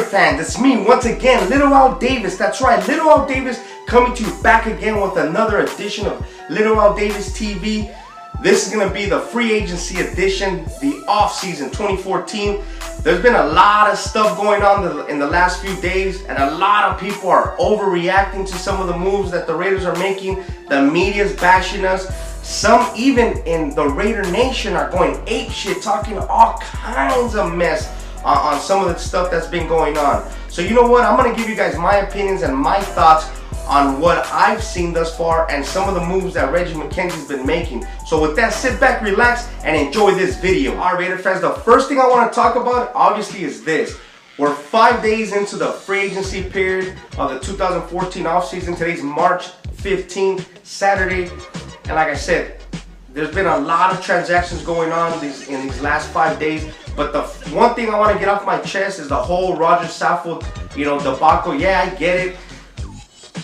fans, it's me once again, Little Al Davis. That's right, Little Al Davis coming to you back again with another edition of Little Al Davis TV. This is going to be the free agency edition, the off-season 2014. There's been a lot of stuff going on in the last few days, and a lot of people are overreacting to some of the moves that the Raiders are making. The media's bashing us. Some even in the Raider Nation are going apeshit, talking all kinds of mess on some of the stuff that's been going on. So you know what? I'm going to give you guys my opinions and my thoughts on what I've seen thus far and some of the moves that Reggie McKenzie's been making. So with that, sit back, relax, and enjoy this video. All right, Raider fans, the first thing I want to talk about, obviously, is this. We're 5 days into the free agency period of the 2014 offseason. Today's March 15th, Saturday. And like I said, there's been a lot of transactions going on in these last 5 days. But the one thing I want to get off my chest is the whole Roger Saffold, debacle. Yeah, I get it.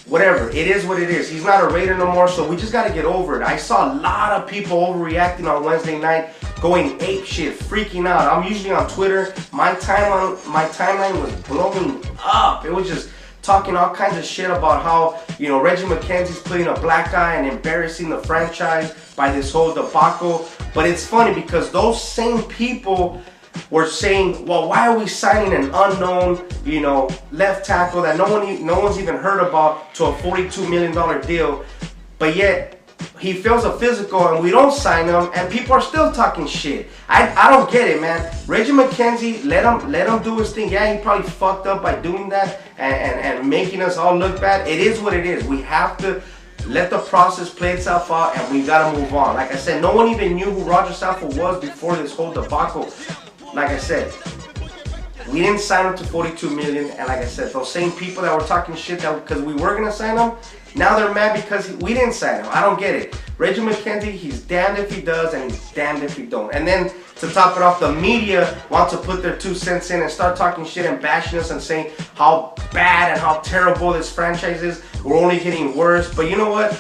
Whatever, it is what it is. He's not a Raider no more, so we just got to get over it. I saw a lot of people overreacting on Wednesday night, going ape shit, freaking out. I'm usually on Twitter. My timeline was blowing up. It was just talking all kinds of shit about how, Reggie McKenzie's putting a black eye and embarrassing the franchise by this whole debacle. But it's funny because those same people were saying, well, why are we signing an unknown, left tackle that no one's even heard about to a $42 million deal, but yet he fails a physical and we don't sign him, and people are still talking shit. I don't get it, man. Reggie McKenzie, let him do his thing. Yeah, he probably fucked up by doing that and making us all look bad. It is what it is. We have to let the process play itself out, and we gotta move on. Like I said, no one even knew who Roger Saffold was before this whole debacle. Like I said, we didn't sign him to $42 million, and like I said, those same people that were talking shit that because we were gonna sign him, now they're mad because we didn't sign him. I don't get it. Reggie McKenzie, he's damned if he does, and he's damned if he don't. And then to top it off, the media wants to put their 2 cents in and start talking shit and bashing us and saying how bad and how terrible this franchise is. We're only getting worse. But you know what?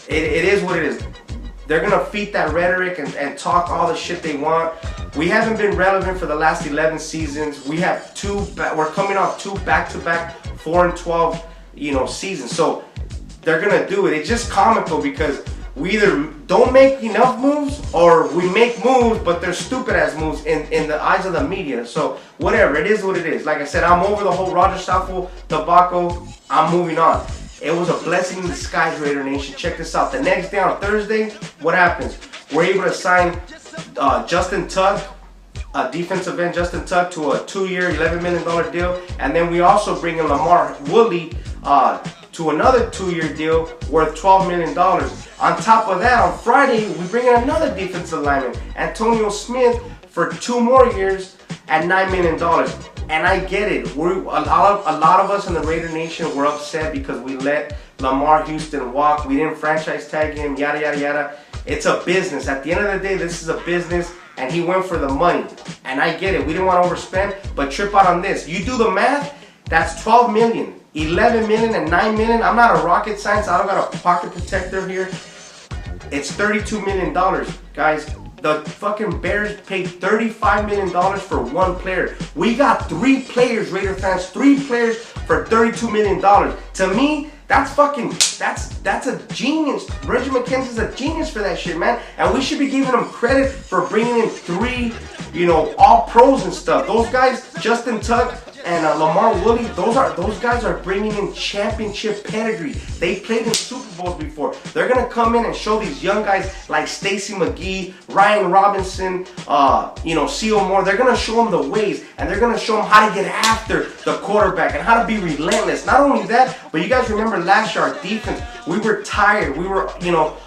It is what it is. They're gonna feed that rhetoric and talk all the shit they want. We haven't been relevant for the last 11 seasons. We have we're coming off 2 back-to-back 4-12, seasons. So they're gonna do it. It's just comical because we either don't make enough moves or we make moves, but they're stupid ass moves in the eyes of the media. So whatever, it is what it is. Like I said, I'm over the whole Roger Saffold debacle. I'm moving on. It was a blessing in disguise, Raider Nation. Check this out. The next day on Thursday, what happens? We're able to sign Justin Tuck, defensive end Justin Tuck, to a 2-year, $11 million deal. And then we also bring in Lamar Woodley to another 2-year deal worth $12 million. On top of that, on Friday, we bring in another defensive lineman, Antonio Smith, for 2 more years at $9 million. And I get it. A lot of us in the Raider Nation were upset because we let Lamar Houston walk. We didn't franchise tag him, yada, yada, yada. It's a business. At the end of the day, this is a business, and he went for the money. And I get it. We didn't want to overspend, but trip out on this. You do the math, that's $12 million, $11 million, and $9 million. I'm not a rocket science. I don't got a pocket protector here. It's $32 million, guys. The fucking Bears paid $35 million for 1 player. We got 3 players, Raider fans, 3 players for $32 million. To me, that's a genius. Reggie McKenzie's a genius for that shit, man. And we should be giving him credit for bringing in 3, all pros and stuff. Those guys, Justin Tuck and Lamar Woodley, those guys are bringing in championship pedigree. They played in Super Bowls before. They're gonna come in and show these young guys like Stacy McGee, Ryan Robinson, C.O. Moore. They're gonna show them the ways, and they're gonna show them how to get after the quarterback and how to be relentless. Not only that, but you guys remember last year our defense, we were tired. We were,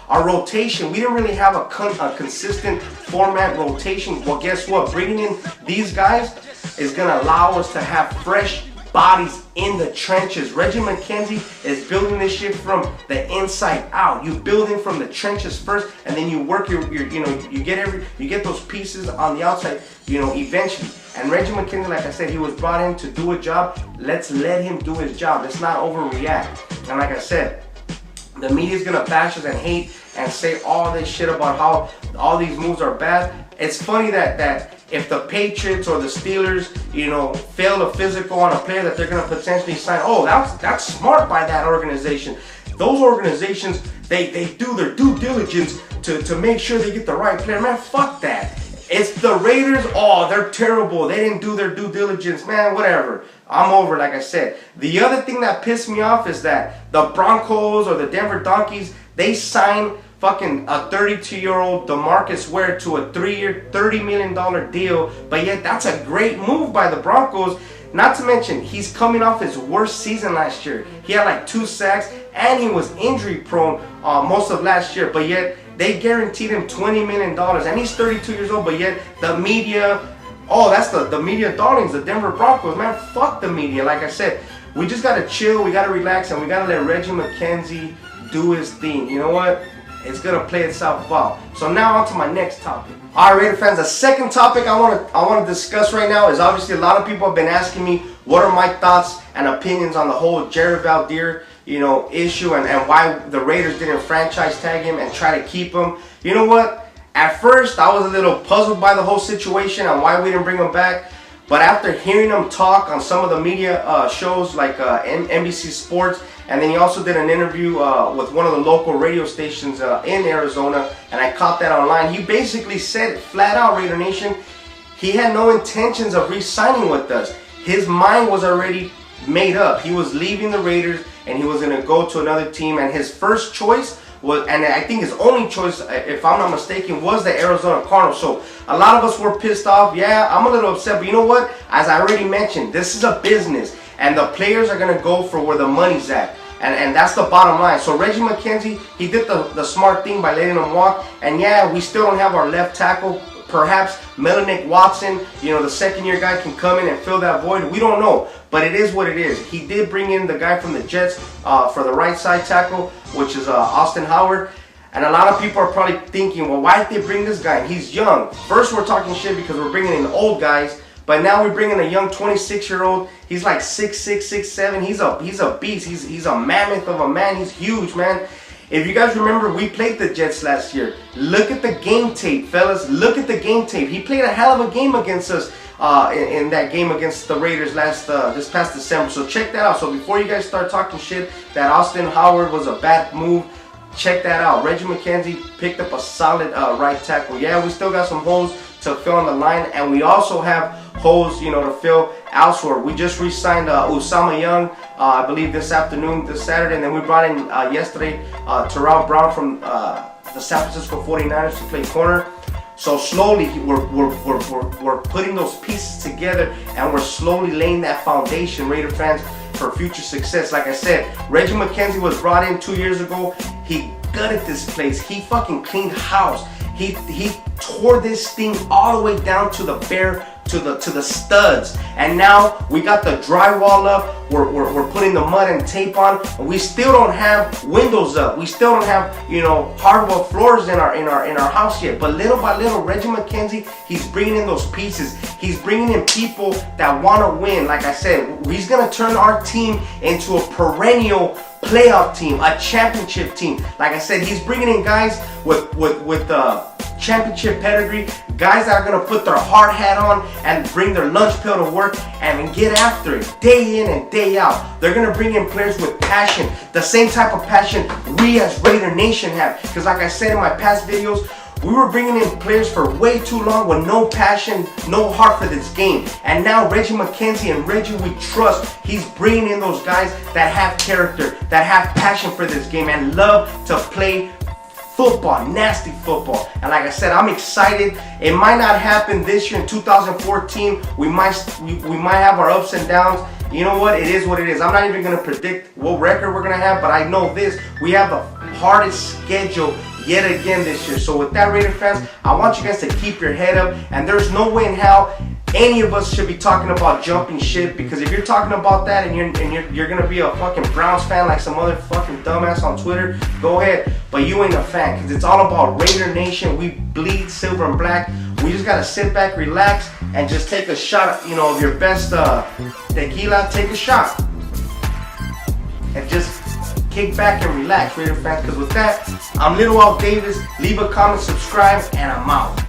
our rotation, we didn't really have a consistent format rotation. Well, guess what? Bringing in these guys is going to allow us to have fresh bodies in the trenches. Reggie McKenzie is building this shit from the inside out. You build it from the trenches first, and then you work you get those pieces on the outside, eventually. And Reggie McKenzie, like I said, he was brought in to do a job. Let's let him do his job. Let's not overreact. And like I said, the media's gonna bash us and hate and say all this shit about how all these moves are bad. It's funny that if the Patriots or the Steelers, fail a physical on a player that they're going to potentially sign, oh, that's smart by that organization. Those organizations, they do their due diligence to make sure they get the right player. Man, fuck that. It's the Raiders, oh, they're terrible. They didn't do their due diligence. Man, whatever. I'm over, like I said. The other thing that pissed me off is that the Broncos or the Denver Donkeys, they signed fucking a 32-year-old DeMarcus Ware to a 3-year, $30 million deal. But yet, that's a great move by the Broncos. Not to mention, he's coming off his worst season last year. He had like 2 sacks, and he was injury prone most of last year. But yet, they guaranteed him $20 million, and he's 32 years old. But yet, the media, oh, that's the media darlings, the Denver Broncos. Man, fuck the media. Like I said, we just gotta chill, we gotta relax, and we gotta let Reggie McKenzie do his thing. You know what? It's gonna play itself out. So now on to my next topic. All right, Raider fans, the second topic I want to discuss right now is obviously a lot of people have been asking me what are my thoughts and opinions on the whole Jared Valdir, issue and why the Raiders didn't franchise tag him and try to keep him. You know what? At first, I was a little puzzled by the whole situation and why we didn't bring him back. But after hearing him talk on some of the media shows like NBC Sports, and then he also did an interview with one of the local radio stations in Arizona, and I caught that online. He basically said flat out, Raider Nation, he had no intentions of re-signing with us. His mind was already made up. He was leaving the Raiders and he was going to go to another team, and his first choice was, and I think his only choice, if I'm not mistaken, was the Arizona Cardinals. So a lot of us were pissed off. Yeah, I'm a little upset, but you know what? As I already mentioned, this is a business, and the players are going to go for where the money's at. And that's the bottom line. So Reggie McKenzie, he did the smart thing by letting him walk. And yeah, we still don't have our left tackle. Perhaps Melanick Watson, the second-year guy, can come in and fill that void. We don't know, but it is what it is. He did bring in the guy from the Jets for the right side tackle, which is Austin Howard. And a lot of people are probably thinking, well, why did they bring this guy? He's young. First, we're talking shit because we're bringing in old guys. But now we're bringing a young 26-year-old. He's like 6'6", 6'7". He's a beast. He's a mammoth of a man. He's huge, man. If you guys remember, we played the Jets last year. Look at the game tape, fellas. Look at the game tape. He played a hell of a game against us in that game against the Raiders this past December. So check that out. So before you guys start talking shit that Austin Howard was a bad move, check that out. Reggie McKenzie picked up a solid right tackle. Yeah, we still got some holes to fill on the line, and we also have holes, to fill elsewhere. We just re-signed Usama Young, I believe this Saturday, and then we brought in yesterday Terrell Brown from the San Francisco 49ers to play corner. So slowly we're putting those pieces together, and we're slowly laying that foundation, Raider fans, for future success. Like I said, Reggie McKenzie was brought in 2 years ago. He gutted this place. He fucking cleaned house. He tore this thing all the way down to the to the studs, and now we got the drywall up. We're putting the mud and tape on, and we still don't have windows up. We still don't have hardwood floors in our house yet. But little by little, Reggie McKenzie, he's bringing in those pieces. He's bringing in people that want to win. Like I said, he's gonna turn our team into a perennial playoff team, a championship team. Like I said, he's bringing in guys with championship pedigree, guys that are gonna put their hard hat on and bring their lunch pail to work and get after it day in and day out. They're gonna bring in players with passion, the same type of passion we as Raider Nation have. Because like I said in my past videos, we were bringing in players for way too long with no passion, no heart for this game. And now Reggie McKenzie and Reggie we trust, he's bringing in those guys that have character, that have passion for this game and love to play football, nasty football. And like I said, I'm excited. It might not happen this year in 2014. We might have our ups and downs. You know what? It is what it is. I'm not even going to predict what record we're going to have, but I know this. We have the hardest schedule yet again this year. So with that, Raider fans, I want you guys to keep your head up, and there's no way in hell any of us should be talking about jumping ship, because if you're talking about that and you're gonna be a fucking Browns fan like some other fucking dumbass on Twitter, go ahead, but you ain't a fan, because it's all about Raider Nation. We bleed silver and black. We just gotta sit back, relax, and just take a shot, of your best tequila. Take a shot and just kick back and relax, Raider fans, because with that, I'm Little Al Davis. Leave a comment, subscribe, and I'm out.